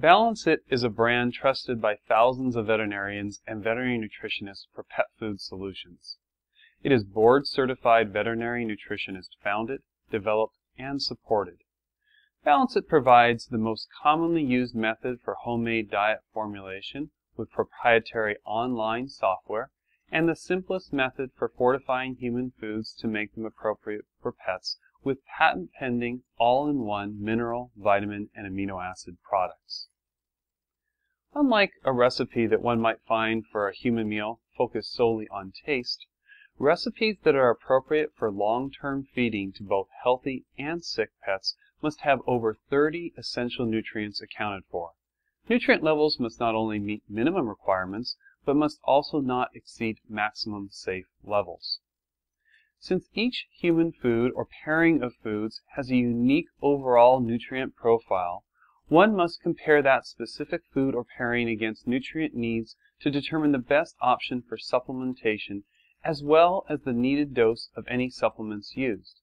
Balance It is a brand trusted by thousands of veterinarians and veterinary nutritionists for pet food solutions. It is board-certified veterinary nutritionist founded, developed, and supported. Balance It provides the most commonly used method for homemade diet formulation with proprietary online software and the simplest method for fortifying human foods to make them appropriate for pets with patent-pending all-in-one mineral, vitamin, and amino acid products. Unlike a recipe that one might find for a human meal focused solely on taste, recipes that are appropriate for long-term feeding to both healthy and sick pets must have over 30 essential nutrients accounted for. Nutrient levels must not only meet minimum requirements, but must also not exceed maximum safe levels. Since each human food or pairing of foods has a unique overall nutrient profile, one must compare that specific food or pairing against nutrient needs to determine the best option for supplementation as well as the needed dose of any supplements used.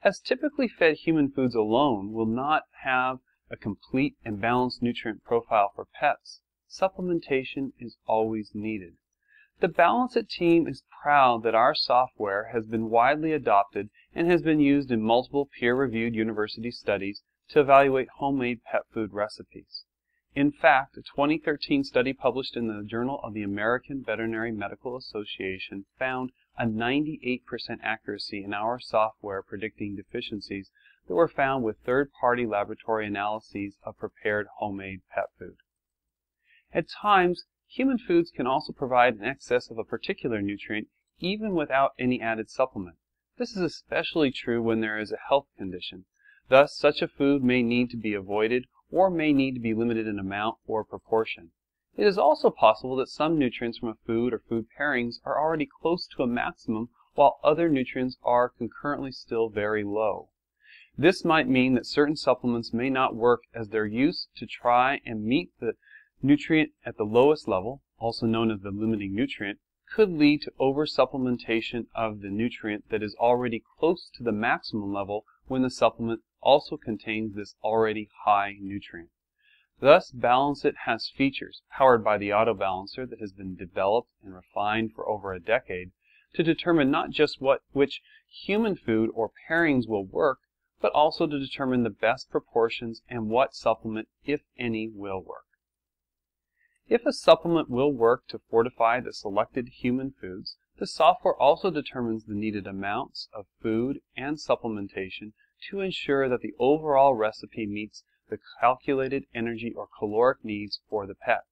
As typically fed human foods alone will not have a complete and balanced nutrient profile for pets, supplementation is always needed. The Balance It team is proud that our software has been widely adopted and has been used in multiple peer-reviewed university studies to evaluate homemade pet food recipes. In fact, a 2013 study published in the Journal of the American Veterinary Medical Association found a 98% accuracy in our software predicting deficiencies that were found with third-party laboratory analyses of prepared homemade pet food. At times, human foods can also provide an excess of a particular nutrient even without any added supplement. This is especially true when there is a health condition. Thus, such a food may need to be avoided or may need to be limited in amount or proportion. It is also possible that some nutrients from a food or food pairings are already close to a maximum while other nutrients are concurrently still very low. This might mean that certain supplements may not work as their use to try and meet the nutrient at the lowest level, also known as the limiting nutrient, could lead to oversupplementation of the nutrient that is already close to the maximum level when the supplement also contains this already high nutrient. Thus, Balance It has features powered by the auto balancer that has been developed and refined for over a decade to determine not just which human food or pairings will work, but also to determine the best proportions and what supplement, if any, will work. If a supplement will work to fortify the selected human foods, the software also determines the needed amounts of food and supplementation to ensure that the overall recipe meets the calculated energy or caloric needs for the pet.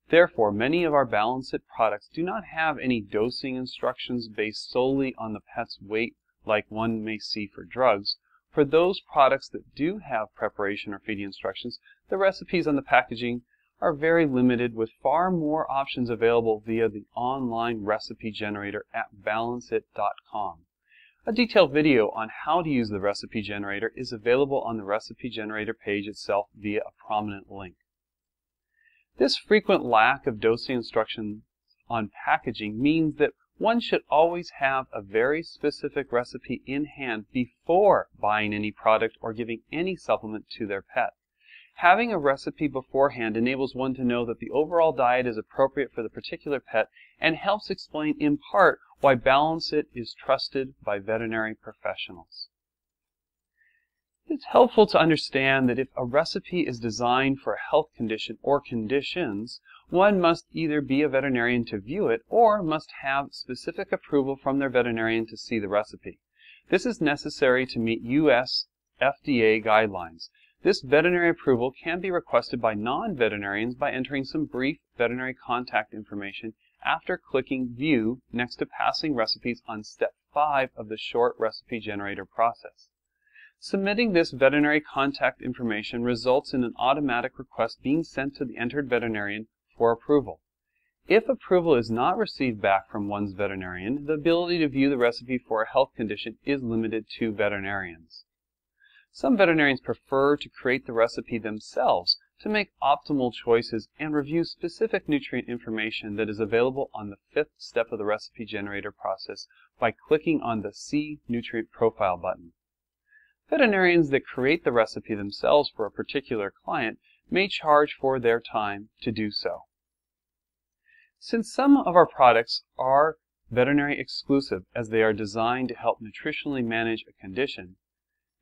Therefore, many of our Balance It products do not have any dosing instructions based solely on the pet's weight like one may see for drugs. For those products that do have preparation or feeding instructions, the recipes on the packaging are very limited with far more options available via the online recipe generator at balanceit.com. A detailed video on how to use the recipe generator is available on the recipe generator page itself via a prominent link. This frequent lack of dosing instructions on packaging means that one should always have a very specific recipe in hand before buying any product or giving any supplement to their pet. Having a recipe beforehand enables one to know that the overall diet is appropriate for the particular pet and helps explain in part why Balance It is trusted by veterinary professionals. It's helpful to understand that if a recipe is designed for a health condition or conditions, one must either be a veterinarian to view it or must have specific approval from their veterinarian to see the recipe. This is necessary to meet U.S. FDA guidelines. This veterinary approval can be requested by non-veterinarians by entering some brief veterinary contact information after clicking View next to passing recipes on Step 5 of the short recipe generator process. Submitting this veterinary contact information results in an automatic request being sent to the entered veterinarian for approval. If approval is not received back from one's veterinarian, the ability to view the recipe for a health condition is limited to veterinarians. Some veterinarians prefer to create the recipe themselves to make optimal choices and review specific nutrient information that is available on the 5th step of the recipe generator process by clicking on the See Nutrient Profile button. Veterinarians that create the recipe themselves for a particular client may charge for their time to do so. Since some of our products are veterinary exclusive as they are designed to help nutritionally manage a condition,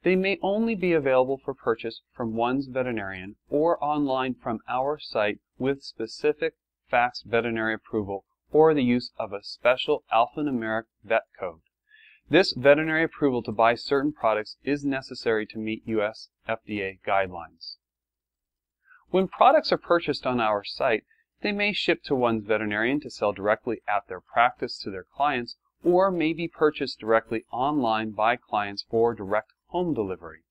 they may only be available for purchase from one's veterinarian or online from our site with specific faxed veterinary approval or the use of a special alphanumeric vet code. This veterinary approval to buy certain products is necessary to meet U.S. FDA guidelines. When products are purchased on our site, they may ship to one's veterinarian to sell directly at their practice to their clients, or may be purchased directly online by clients for direct home delivery.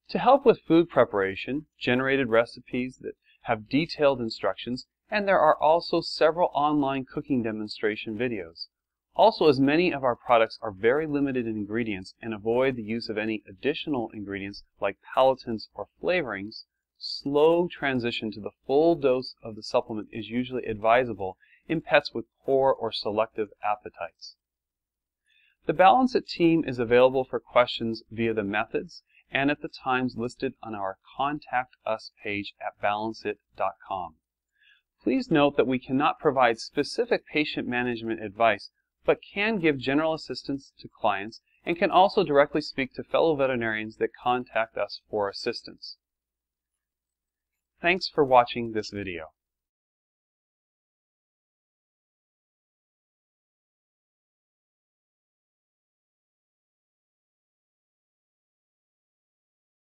To help with food preparation, generated recipes that have detailed instructions, and there are also several online cooking demonstration videos. Also, as many of our products are very limited in ingredients and avoid the use of any additional ingredients like palatants or flavorings, slow transition to the full dose of the supplement is usually advisable in pets with poor or selective appetites. The Balance It team is available for questions via the methods and at the times listed on our Contact Us page at balanceit.com. Please note that we cannot provide specific patient management advice, but can give general assistance to clients and can also directly speak to fellow veterinarians that contact us for assistance. Thanks for watching this video.